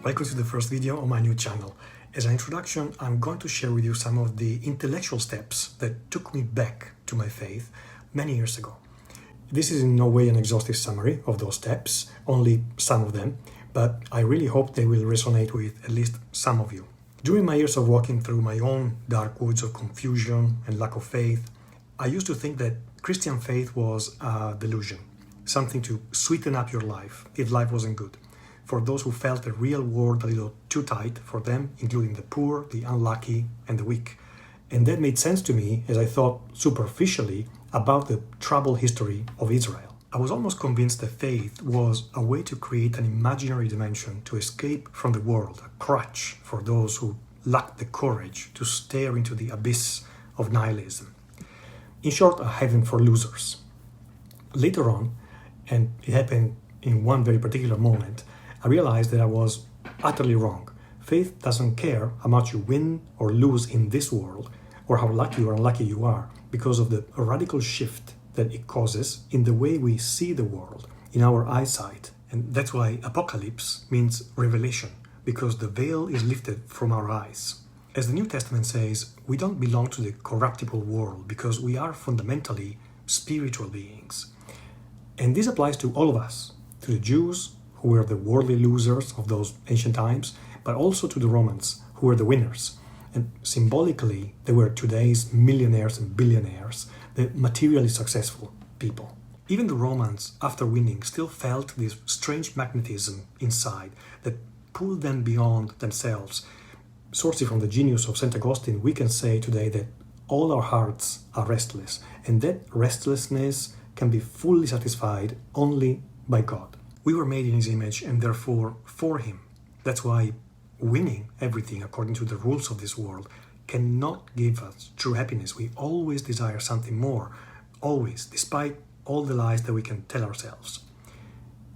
Welcome to the first video on my new channel. As an introduction, I'm going to share with you some of the intellectual steps that took me back to my faith many years ago. This is in no way an exhaustive summary of those steps, only some of them, but I really hope they will resonate with at least some of you. During my years of walking through my own dark woods of confusion and lack of faith, I used to think that Christian faith was a delusion, something to sweeten up your life if life wasn't good, for those who felt the real world a little too tight for them, including the poor, the unlucky, and the weak. And that made sense to me as I thought superficially about the troubled history of Israel. I was almost convinced that faith was a way to create an imaginary dimension to escape from the world, a crutch for those who lacked the courage to stare into the abyss of nihilism. In short, a heaven for losers. Later on, and it happened in one very particular moment, I realized that I was utterly wrong. Faith doesn't care how much you win or lose in this world, or how lucky or unlucky you are, because of the radical shift that it causes in the way we see the world, in our eyesight. And that's why apocalypse means revelation, because the veil is lifted from our eyes. As the New Testament says, we don't belong to the corruptible world because we are fundamentally spiritual beings. And this applies to all of us, to the Jews, who were the worldly losers of those ancient times, but also to the Romans, who were the winners. And symbolically, they were today's millionaires and billionaires, the materially successful people. Even the Romans, after winning, still felt this strange magnetism inside that pulled them beyond themselves. Sourcing from the genius of St. Augustine, we can say today that all our hearts are restless, and that restlessness can be fully satisfied only by God. We were made in His image and therefore for Him. That's why winning everything according to the rules of this world cannot give us true happiness. We always desire something more, always, despite all the lies that we can tell ourselves.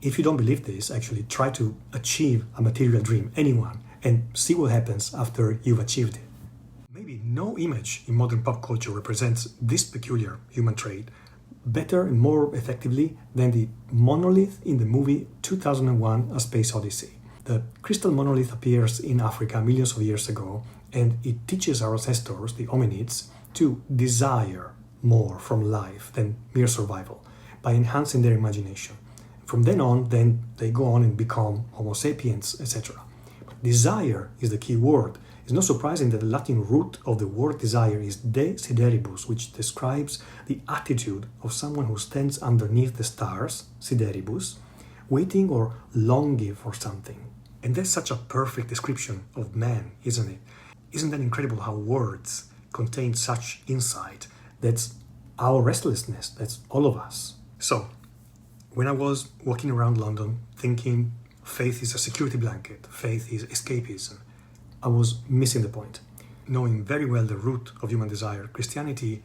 If you don't believe this, actually try to achieve a material dream, anyone, and see what happens after you've achieved it. Maybe no image in modern pop culture represents this peculiar human trait better and more effectively than the monolith in the movie 2001: A Space Odyssey. The crystal monolith appears in Africa millions of years ago, and it teaches our ancestors, the hominids, to desire more from life than mere survival by enhancing their imagination. From then on, they go on and become Homo sapiens, etc. Desire is the key word. It's not surprising that the Latin root of the word desire is desideribus, which describes the attitude of someone who stands underneath the stars, sideribus, waiting or longing for something. And that's such a perfect description of man, isn't it? Isn't that incredible how words contain such insight? That's our restlessness, that's all of us. So, when I was walking around London thinking faith is a security blanket, faith is escapism, I was missing the point. Knowing very well the root of human desire, Christianity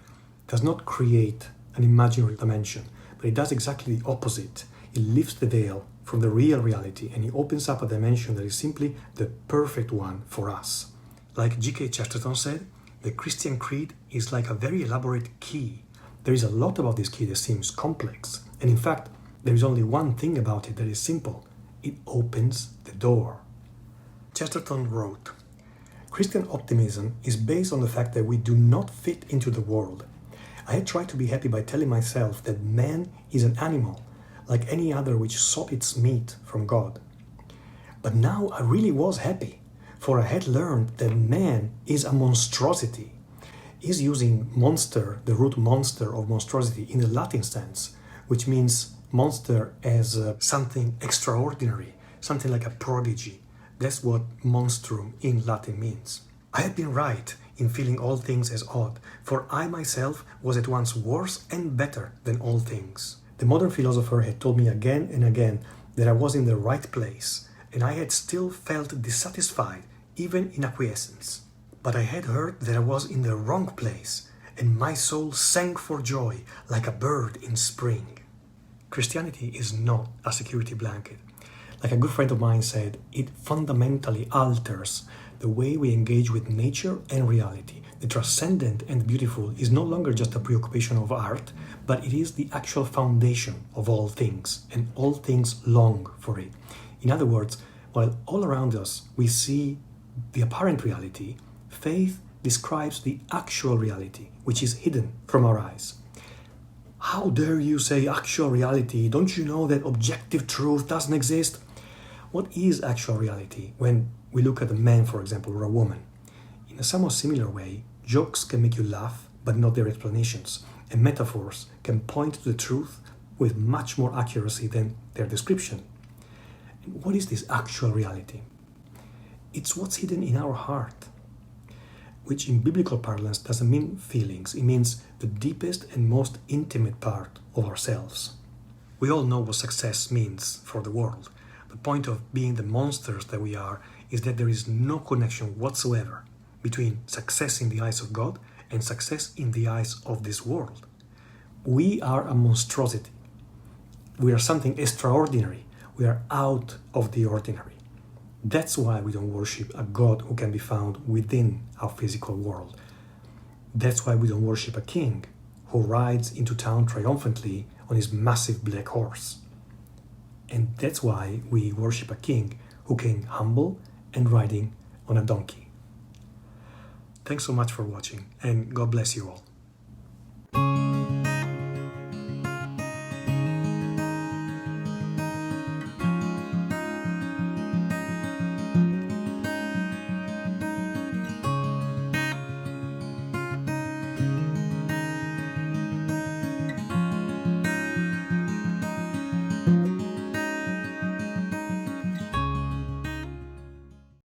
does not create an imaginary dimension, but it does exactly the opposite. It lifts the veil from the real reality and it opens up a dimension that is simply the perfect one for us. Like G.K. Chesterton said, the Christian creed is like a very elaborate key. There is a lot about this key that seems complex, and in fact, there is only one thing about it that is simple. It opens the door. Chesterton wrote, "Christian optimism is based on the fact that we do not fit into the world. I had tried to be happy by telling myself that man is an animal, like any other which sought its meat from God. But now I really was happy, for I had learned that man is a monstrosity." He's using monster, the root monster of monstrosity, in the Latin sense, which means monster as something extraordinary, something like a prodigy. That's what monstrum in Latin means. I had been right in feeling all things as odd, for I myself was at once worse and better than all things. The modern philosopher had told me again and again that I was in the right place, and I had still felt dissatisfied, even in acquiescence. But I had heard that I was in the wrong place, and my soul sang for joy like a bird in spring. Christianity is not a security blanket. Like a good friend of mine said, it fundamentally alters the way we engage with nature and reality. The transcendent and beautiful is no longer just a preoccupation of art, but it is the actual foundation of all things, and all things long for it. In other words, While all around us we see the apparent reality, faith describes the actual reality, which is hidden from our eyes. How dare you say actual reality? Don't you know that objective truth doesn't exist? What is actual reality when we look at a man, for example, or a woman? In a somewhat similar way, jokes can make you laugh, but not their explanations, and metaphors can point to the truth with much more accuracy than their description. And what is this actual reality? It's what's hidden in our heart, which in biblical parlance doesn't mean feelings. It means the deepest and most intimate part of ourselves. We all know what success means for the world. The point of being the monsters that we are is that there is no connection whatsoever between success in the eyes of God and success in the eyes of this world. We are a monstrosity. We are something extraordinary. We are out of the ordinary. That's why we don't worship a God who can be found within our physical world. That's why we don't worship a king who rides into town triumphantly on his massive black horse. And that's why we worship a king who came humble and riding on a donkey. Thanks so much for watching, and God bless you all.